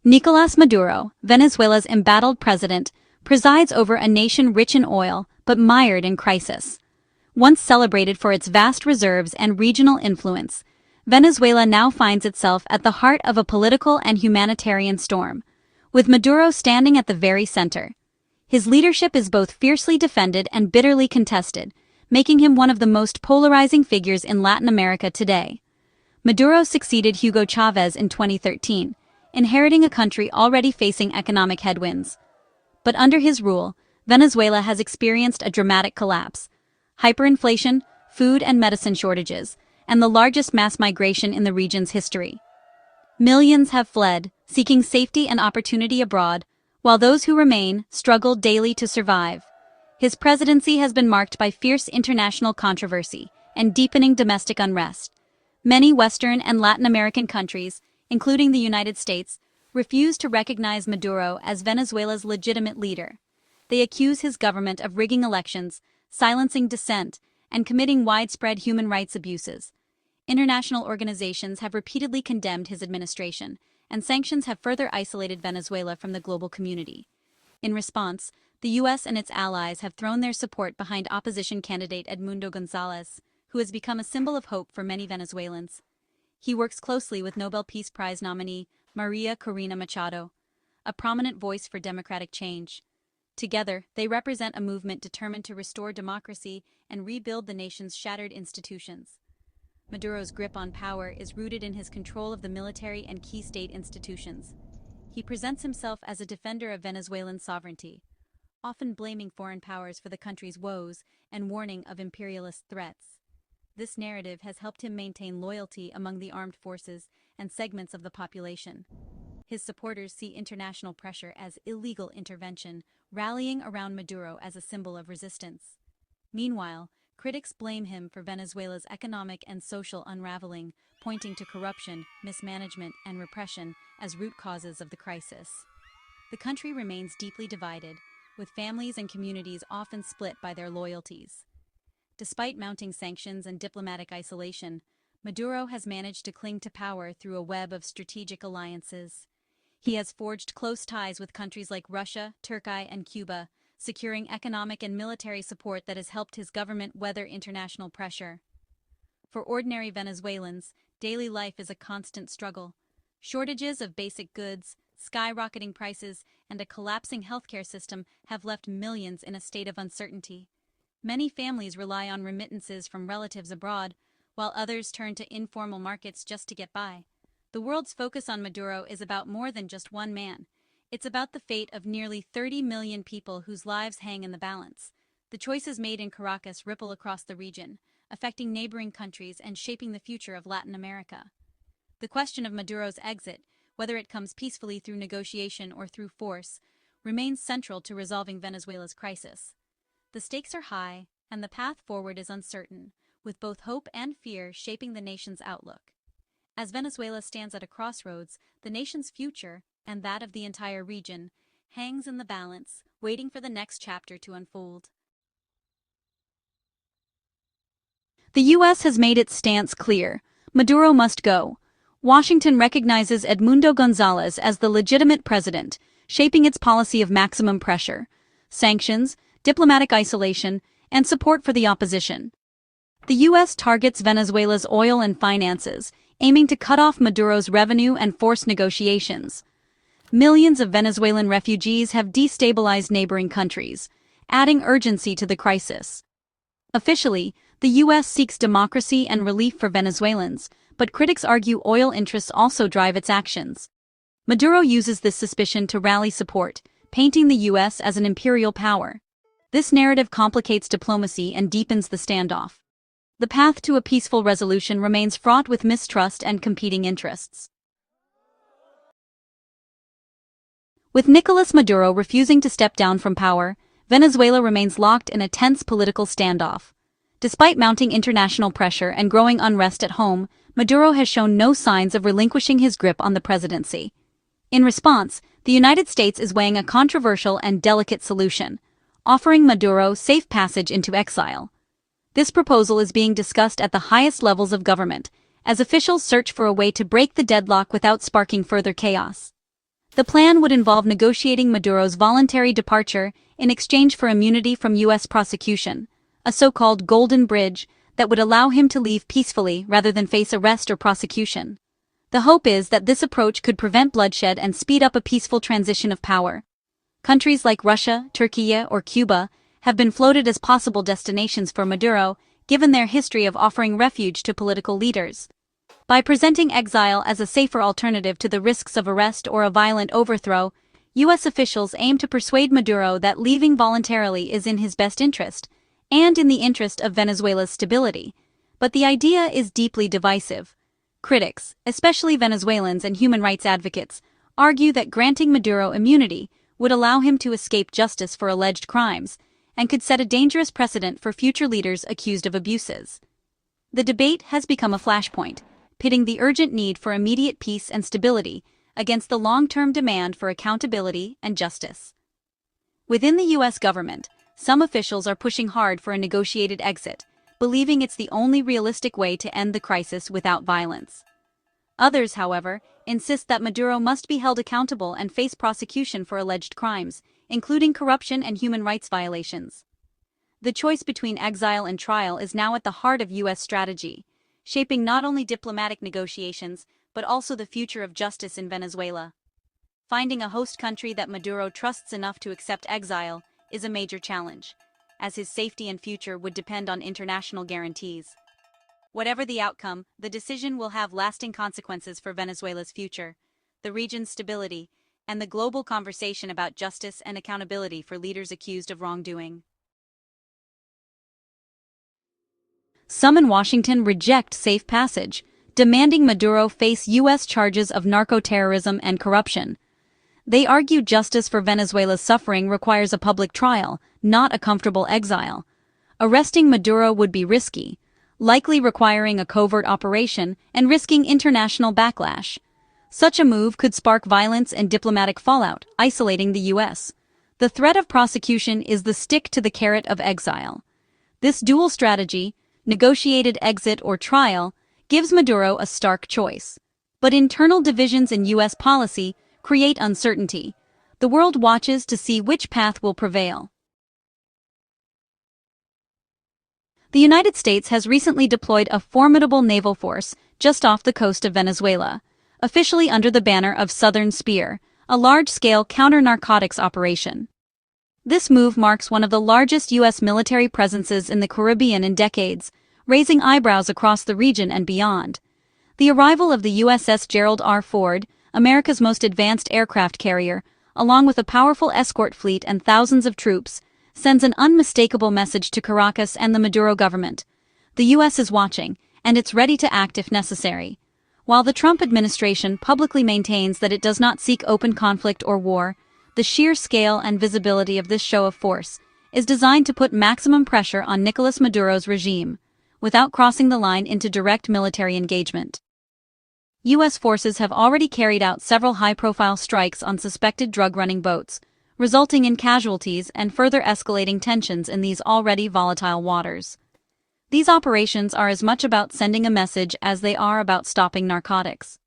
Nicolas Maduro, Venezuela's embattled president, presides over a nation rich in oil but mired in crisis. Once celebrated for its vast reserves and regional influence, Venezuela now finds itself at the heart of a political and humanitarian storm, with Maduro standing at the very center. His leadership is both fiercely defended and bitterly contested, making him one of the most polarizing figures in Latin America today. Maduro succeeded Hugo Chavez in 2013, inheriting a country already facing economic headwinds. But under his rule, Venezuela has experienced a dramatic collapse. Hyperinflation, food and medicine shortages, and the largest mass migration in the region's history. Millions have fled, seeking safety and opportunity abroad, while those who remain struggle daily to survive. His presidency has been marked by fierce international controversy and deepening domestic unrest. Many Western and Latin American countries, including the United States, refuse to recognize Maduro as Venezuela's legitimate leader. They accuse his government of rigging elections, silencing dissent, and committing widespread human rights abuses. International organizations have repeatedly condemned his administration, and sanctions have further isolated Venezuela from the global community. In response, the U.S. and its allies have thrown their support behind opposition candidate Edmundo González, who has become a symbol of hope for many Venezuelans. He works closely with Nobel Peace Prize nominee Maria Corina Machado, a prominent voice for democratic change. Together, they represent a movement determined to restore democracy and rebuild the nation's shattered institutions. Maduro's grip on power is rooted in his control of the military and key state institutions. He presents himself as a defender of Venezuelan sovereignty, often blaming foreign powers for the country's woes and warning of imperialist threats. This narrative has helped him maintain loyalty among the armed forces and segments of the population. His supporters see international pressure as illegal intervention, rallying around Maduro as a symbol of resistance. Meanwhile, critics blame him for Venezuela's economic and social unraveling, pointing to corruption, mismanagement, and repression as root causes of the crisis. The country remains deeply divided, with families and communities often split by their loyalties. Despite mounting sanctions and diplomatic isolation, Maduro has managed to cling to power through a web of strategic alliances. He has forged close ties with countries like Russia, Turkey, and Cuba, securing economic and military support that has helped his government weather international pressure. For ordinary Venezuelans, daily life is a constant struggle. Shortages of basic goods, skyrocketing prices, and a collapsing healthcare system have left millions in a state of uncertainty. Many families rely on remittances from relatives abroad, while others turn to informal markets just to get by. The world's focus on Maduro is about more than just one man. It's about the fate of nearly 30 million people whose lives hang in the balance. The choices made in Caracas ripple across the region, affecting neighboring countries and shaping the future of Latin America. The question of Maduro's exit, whether it comes peacefully through negotiation or through force, remains central to resolving Venezuela's crisis. The stakes are high, and the path forward is uncertain, with both hope and fear shaping the nation's outlook. As Venezuela stands at a crossroads, the nation's future, and that of the entire region, hangs in the balance, waiting for the next chapter to unfold. The U.S. has made its stance clear. Maduro must go. Washington recognizes Edmundo González as the legitimate president, shaping its policy of maximum pressure, sanctions, diplomatic isolation, and support for the opposition. The U.S. targets Venezuela's oil and finances, aiming to cut off Maduro's revenue and force negotiations. Millions of Venezuelan refugees have destabilized neighboring countries, adding urgency to the crisis. Officially, the U.S. seeks democracy and relief for Venezuelans, but critics argue oil interests also drive its actions. Maduro uses this suspicion to rally support, painting the U.S. as an imperial power. This narrative complicates diplomacy and deepens the standoff. The path to a peaceful resolution remains fraught with mistrust and competing interests. With Nicolas Maduro refusing to step down from power, Venezuela remains locked in a tense political standoff. Despite mounting international pressure and growing unrest at home, Maduro has shown no signs of relinquishing his grip on the presidency. In response, the United States is weighing a controversial and delicate solution, offering Maduro safe passage into exile. This proposal is being discussed at the highest levels of government, as officials search for a way to break the deadlock without sparking further chaos. The plan would involve negotiating Maduro's voluntary departure in exchange for immunity from U.S. prosecution, a so-called golden bridge that would allow him to leave peacefully rather than face arrest or prosecution. The hope is that this approach could prevent bloodshed and speed up a peaceful transition of power. Countries like Russia, Türkiye, or Cuba have been floated as possible destinations for Maduro, given their history of offering refuge to political leaders. By presenting exile as a safer alternative to the risks of arrest or a violent overthrow, U.S. officials aim to persuade Maduro that leaving voluntarily is in his best interest, and in the interest of Venezuela's stability. But the idea is deeply divisive. Critics, especially Venezuelans and human rights advocates, argue that granting Maduro immunity would allow him to escape justice for alleged crimes, and could set a dangerous precedent for future leaders accused of abuses. The debate has become a flashpoint, pitting the urgent need for immediate peace and stability against the long-term demand for accountability and justice. Within the U.S. government, some officials are pushing hard for a negotiated exit, believing it's the only realistic way to end the crisis without violence. Others, however, insist that Maduro must be held accountable and face prosecution for alleged crimes, including corruption and human rights violations. The choice between exile and trial is now at the heart of U.S. strategy, shaping not only diplomatic negotiations but also the future of justice in Venezuela. Finding a host country that Maduro trusts enough to accept exile is a major challenge, as his safety and future would depend on international guarantees. Whatever the outcome, the decision will have lasting consequences for Venezuela's future, the region's stability, and the global conversation about justice and accountability for leaders accused of wrongdoing. Some in Washington reject safe passage, demanding Maduro face U.S. charges of narco-terrorism and corruption. They argue justice for Venezuela's suffering requires a public trial, not a comfortable exile. Arresting Maduro would be risky, likely requiring a covert operation and risking international backlash. Such a move could spark violence and diplomatic fallout, isolating the U.S. The threat of prosecution is the stick to the carrot of exile. This dual strategy, negotiated exit or trial, gives Maduro a stark choice. But internal divisions in U.S. policy create uncertainty. The world watches to see which path will prevail. The United States has recently deployed a formidable naval force just off the coast of Venezuela, officially under the banner of Southern Spear, a large-scale counter-narcotics operation. This move marks one of the largest U.S. military presences in the Caribbean in decades, raising eyebrows across the region and beyond. The arrival of the USS Gerald R. Ford, America's most advanced aircraft carrier, along with a powerful escort fleet and thousands of troops, sends an unmistakable message to Caracas and the Maduro government. The U.S. is watching, and it's ready to act if necessary. While the Trump administration publicly maintains that it does not seek open conflict or war, the sheer scale and visibility of this show of force is designed to put maximum pressure on Nicolas Maduro's regime, without crossing the line into direct military engagement. U.S. forces have already carried out several high-profile strikes on suspected drug-running boats, resulting in casualties and further escalating tensions in these already volatile waters. These operations are as much about sending a message as they are about stopping narcotics.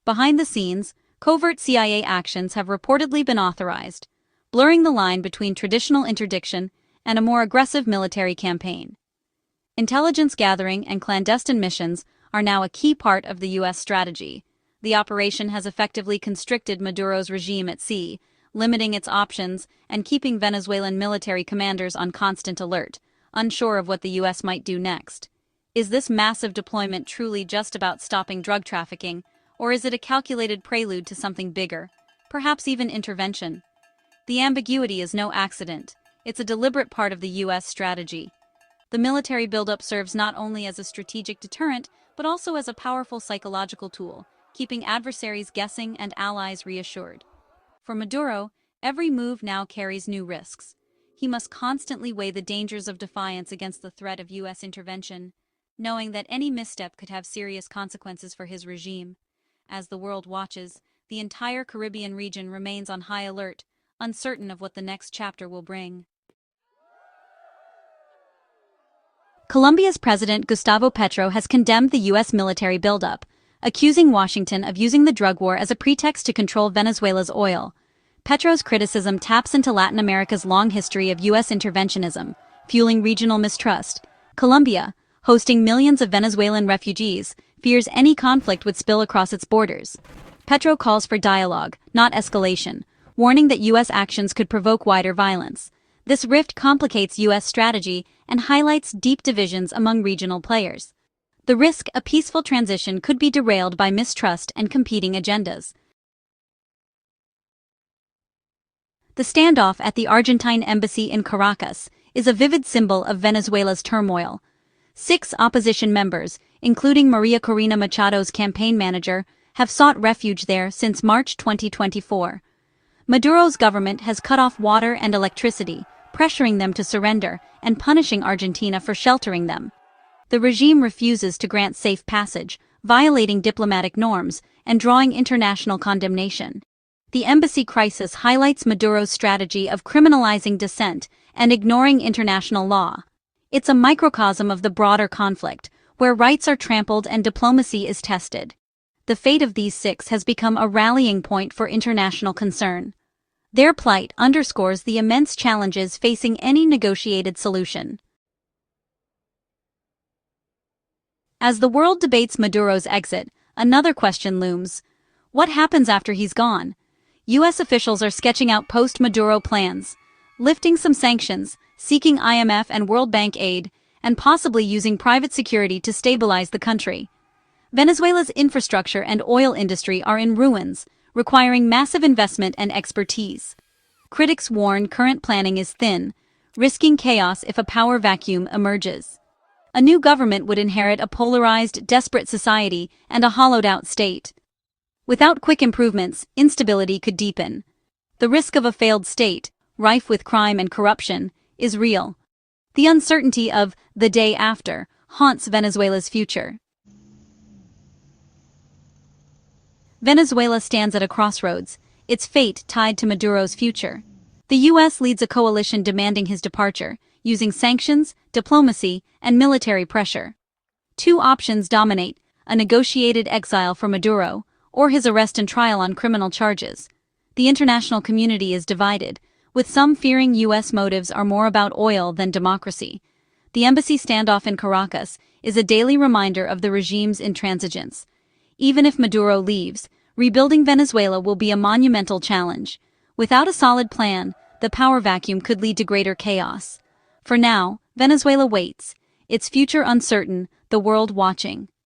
Behind the scenes, covert CIA actions have reportedly been authorized, blurring the line between traditional interdiction and a more aggressive military campaign. Intelligence gathering and clandestine missions are now a key part of the U.S. strategy. The operation has effectively constricted Maduro's regime at sea, limiting its options and keeping Venezuelan military commanders on constant alert, unsure of what the U.S. might do next. Is this massive deployment truly just about stopping drug trafficking, or is it a calculated prelude to something bigger, perhaps even intervention? The ambiguity is no accident. It's a deliberate part of the U.S. strategy. The military buildup serves not only as a strategic deterrent, but also as a powerful psychological tool, keeping adversaries guessing and allies reassured. For Maduro, every move now carries new risks. He must constantly weigh the dangers of defiance against the threat of U.S. intervention, knowing that any misstep could have serious consequences for his regime. As the world watches, the entire Caribbean region remains on high alert, uncertain of what the next chapter will bring. Colombia's President Gustavo Petro has condemned the U.S. military buildup, accusing Washington of using the drug war as a pretext to control Venezuela's oil. Petro's criticism taps into Latin America's long history of U.S. interventionism, fueling regional mistrust. Colombia, hosting millions of Venezuelan refugees, fears any conflict would spill across its borders. Petro calls for dialogue, not escalation, warning that U.S. actions could provoke wider violence. This rift complicates U.S. strategy and highlights deep divisions among regional players. The risk a peaceful transition could be derailed by mistrust and competing agendas. The standoff at the Argentine embassy in Caracas is a vivid symbol of Venezuela's turmoil. 6 opposition members, including Maria Corina Machado's campaign manager, have sought refuge there since March 2024. Maduro's government has cut off water and electricity, pressuring them to surrender and punishing Argentina for sheltering them. The regime refuses to grant safe passage, violating diplomatic norms and drawing international condemnation. The embassy crisis highlights Maduro's strategy of criminalizing dissent and ignoring international law. It's a microcosm of the broader conflict, where rights are trampled and diplomacy is tested. The fate of these 6 has become a rallying point for international concern. Their plight underscores the immense challenges facing any negotiated solution. As the world debates Maduro's exit, another question looms. What happens after he's gone? U.S. officials are sketching out post-Maduro plans, lifting some sanctions, seeking IMF and World Bank aid, and possibly using private security to stabilize the country. Venezuela's infrastructure and oil industry are in ruins, requiring massive investment and expertise. Critics warn current planning is thin, risking chaos if a power vacuum emerges. A new government would inherit a polarized, desperate society and a hollowed-out state. Without quick improvements, instability could deepen. The risk of a failed state, rife with crime and corruption, is real. The uncertainty of the day after haunts Venezuela's future. Venezuela stands at a crossroads, its fate tied to Maduro's future. The U.S. leads a coalition demanding his departure, using sanctions, diplomacy, and military pressure. 2 options dominate: a negotiated exile for Maduro, or his arrest and trial on criminal charges. The international community is divided, with some fearing U.S. motives are more about oil than democracy. The embassy standoff in Caracas is a daily reminder of the regime's intransigence. Even if Maduro leaves, rebuilding Venezuela will be a monumental challenge. Without a solid plan, the power vacuum could lead to greater chaos. For now, Venezuela waits, its future uncertain, the world watching.